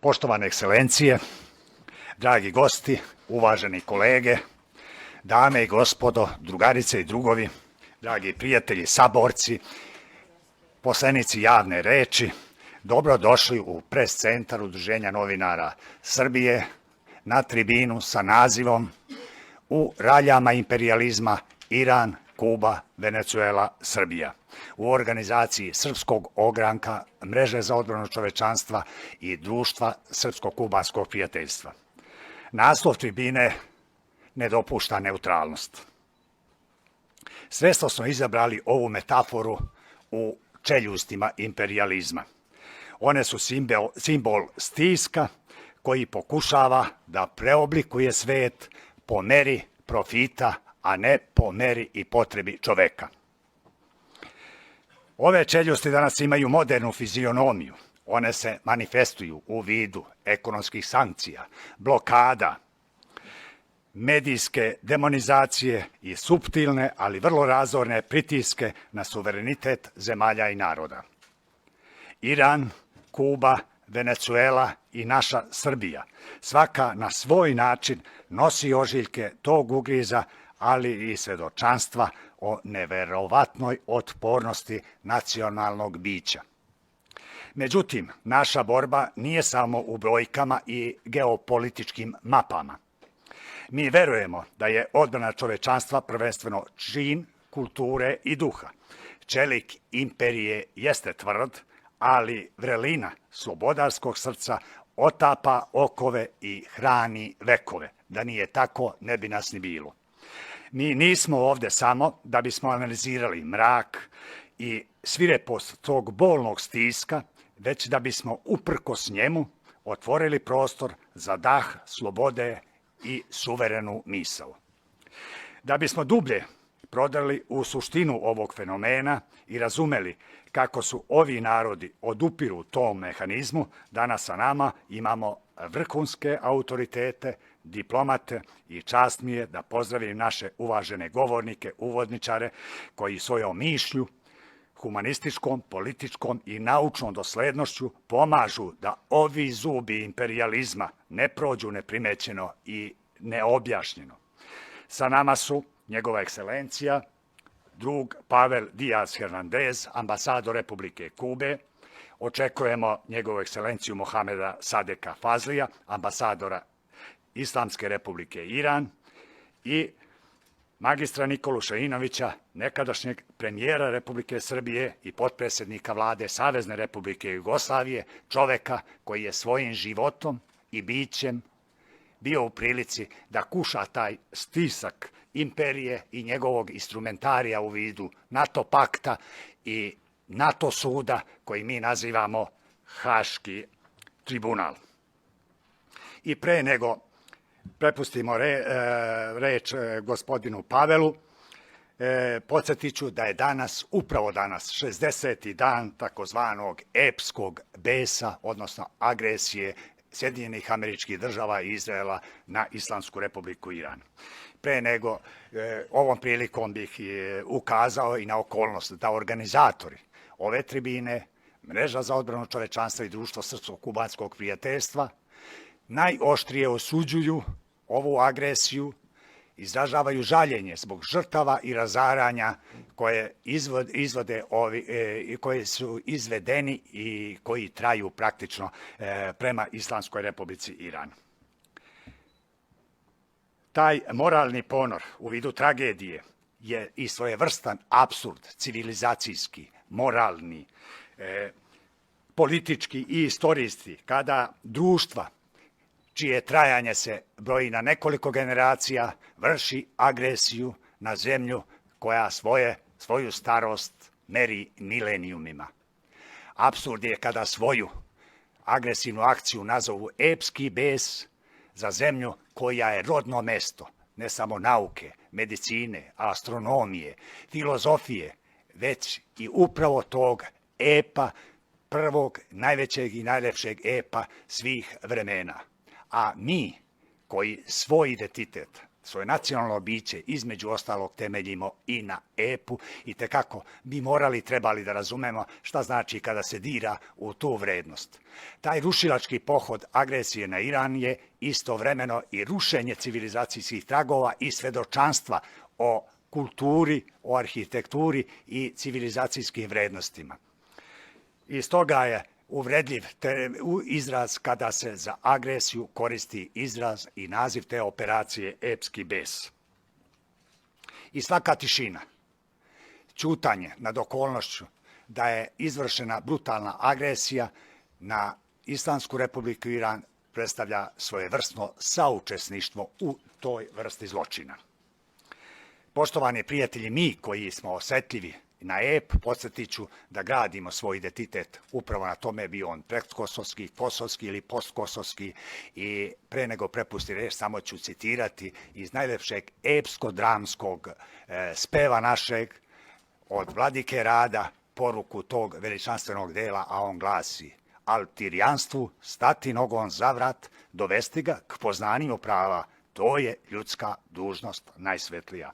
Poštovane ekscelencije, dragi gosti, uvaženi kolege, dame i gospodo, drugarice i drugovi, dragi prijatelji, saborci, poslanici javne reči, dobrodošli u pres centar Udruženja novinara Srbije na tribinu sa nazivom U raljama imperijalizma Iran, Kuba, Venecuela, Srbija u organizaciji Srpskog ogranka, Mreže za odbranu čovečanstva i Društva Srpsko-kubanskog prijateljstva. Naslov tribine ne dopušta neutralnost. Svesno smo izabrali ovu metaforu u čeljustima imperijalizma. One su simbol stiska koji pokušava da preoblikuje svet po meri profita, a ne po meri i potrebi čoveka. Ove čeljusti danas imaju modernu fizionomiju. One se manifestuju u vidu ekonomskih sankcija, blokada, medijske demonizacije i suptilne, ali vrlo razorne pritiske na suverenitet zemalja i naroda. Iran, Kuba, Venecuela i naša Srbija, svaka na svoj način nosi ožiljke tog ugriza, ali i svedočanstva o neverovatnoj otpornosti nacionalnog bića. Međutim, naša borba nije samo u brojkama i geopolitičkim mapama. Mi verujemo da je odbrana čovečanstva prvenstveno čin kulture i duha. Čelik imperije jeste tvrd, ali vrelina slobodarskog srca otapa okove i hrani vekove. Da nije tako, ne bi nas ni bilo. Mi nismo ovde samo da bismo analizirali mrak i svirepost tog bolnog stiska, već da bismo uprkos njemu otvorili prostor za dah slobode i suverenu misao. Da bismo dublje prodrli u suštinu ovog fenomena i razumeli kako su ovi narodi odupiru tom mehanizmu, danas sa nama imamo vrhunske autoritete, diplomate i čast mi je da pozdravim naše uvažene govornike, uvodničare koji svojom mišlju, humanističkom, političkom i naučnom doslednošću pomažu da ovi zubi imperijalizma ne prođu neprimećeno i neobjašnjeno. Sa nama su njegova ekscelencija, drug Pavel Diaz Hernandez, ambasador Republike Kube. Očekujemo njegovu ekscelenciju Mohameda Sadeka Fazlija, ambasadora Islamske republike Iran i magistra Nikolu Šainovića, nekadašnjeg premijera Republike Srbije i potpredsjednika vlade Savezne republike Jugoslavije, čoveka koji je svojim životom i bićem bio u prilici da kuša taj stisak imperije i njegovog instrumentarija u vidu NATO pakta i NATO suda koji mi nazivamo Haški tribunal. I pre nego prepustimo reč gospodinu Pavelu, podsjetit ću da je danas, upravo danas, 60. dan takozvanog epskog besa, odnosno agresije Sjedinjenih Američkih Država i Izraela na Islamsku republiku Iran. Pre nego ovom prilikom bih ukazao i na okolnost da organizatori ove tribine, Mreža za odbranu čovečanstva i Društvo Srpsko-kubanskog prijateljstva, najoštrije osuđuju ovu agresiju, izražavaju žaljenje zbog žrtava i razaranja koje su izvedeni i koji traju praktično prema Islamskoj republici Iran. Taj moralni ponor u vidu tragedije je i svojevrstan apsurd, civilizacijski, moralni, politički i istorijski, kada društva čije trajanje se broji na nekoliko generacija, vrši agresiju na zemlju koja svoju starost meri milenijumima. Apsurd je kada svoju agresivnu akciju nazovu epski bes za zemlju koja je rodno mesto, ne samo nauke, medicine, astronomije, filozofije, već i upravo tog epa, prvog, najvećeg i najlepšeg epa svih vremena. A mi, koji svoj identitet, svoje nacionalno biće, između ostalog temeljimo i na epu i tekako bi morali, trebali da razumemo šta znači kada se dira u tu vrednost. Taj rušilački pohod agresije na Iran je istovremeno i rušenje civilizacijskih tragova i svedočanstva o kulturi, o arhitekturi i civilizacijskim vrednostima. I stoga je uvredljiv izraz kada se za agresiju koristi izraz i naziv te operacije epski bes. I svaka tišina, ćutanje nad okolnošću da je izvršena brutalna agresija na Islamsku republiku Iran predstavlja svojevrsno saučesništvo u toj vrsti zločina. Poštovani prijatelji, mi koji smo osetljivi na ep, podsjetit ću da gradimo svoj identitet upravo na tome, bio on predkosovski, kosovski ili postkosovski, i pre nego prepusti reč samo ću citirati iz najlepšeg epsko-dramskog speva našeg od Vladike Rada poruku tog veličanstvenog dela, a on glasi: al tirijanstvu stati nogom za vrat, dovesti ga k poznanju prava, to je ljudska dužnost najsvetlija.